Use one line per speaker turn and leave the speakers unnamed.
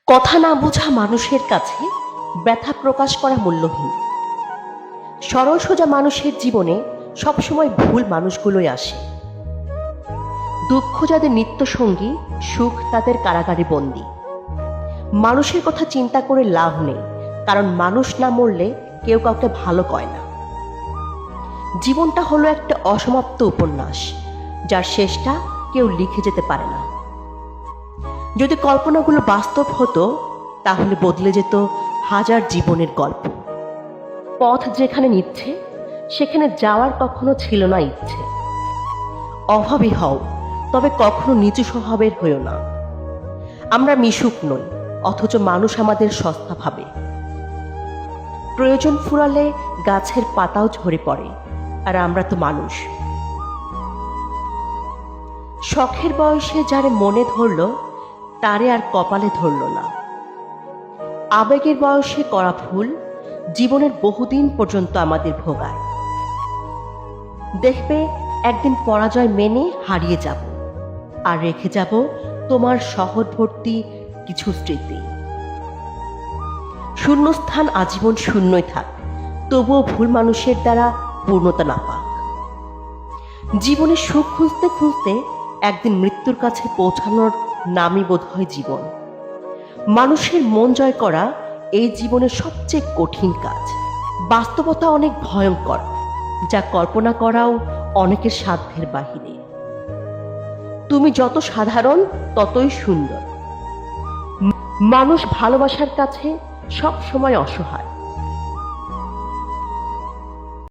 কথা না বোঝা মানুষের কাছে ব্যথা প্রকাশ করা মূল্যহীন। সরল সোজা মানুষের জীবনে সবসময় ভুল মানুষগুলোই আসে। দুঃখ যাদের নিত্যসঙ্গী, সুখ তাদের কারাগারে বন্দী। মানুষের কথা চিন্তা করে লাভ নেই, কারণ মানুষ না মরলে কেউ কাউকে ভালো কয় না। জীবনটা হলো একটা অসমাপ্ত উপন্যাস, যার শেষটা কেউ লিখে যেতে পারে না। যদি কল্পনাগুলো বাস্তব হতো, তাহলে বদলে যেত হাজার জীবনের গল্প। পথ যেখানে নিচ্ছে, সেখানে যাওয়ার কখনো ছিল না ইচ্ছে। অভাবী হও, তবে কখনো নিচু স্বভাবের হইও না। আমরা মিশুক নই, অথচ মানুষ আমাদের সস্তা ভাবে। প্রয়োজন ফুরালে গাছের পাতাও ঝরে পড়ে, আর আমরা তো মানুষ। শখের বয়সে যারে মনে ধরল, তারে আর কপালে ধরল না। আবেগের বয়সে করা ভুল জীবনের বহুদিন পর্যন্ত আমাদের ভোগায়। দেখবে একদিন পরাজয় মেনে হারিয়ে যাব, আর রেখে যাব তোমার শহর ভর্তি কিছু স্মৃতি। শূন্যস্থান আজীবন শূন্যই থাক, তবুও ভুল মানুষের দ্বারা পূর্ণতা না পাক। জীবনে সুখ খুঁজতে খুঁজতে একদিন মৃত্যুর কাছে পৌঁছানোর নামই বোধ হয় জীবন। মানুষের মন জয় করা এই জীবনের সবচেয়ে কঠিন কাজ। বাস্তবতা অনেক ভয়ঙ্কর, যা কল্পনা করাও অনেকের সাধ্যের বাহিরে। তুমি যত সাধারণ, ততই সুন্দর। মানুষ ভালোবাসার কাছে সব সময় অসহায়।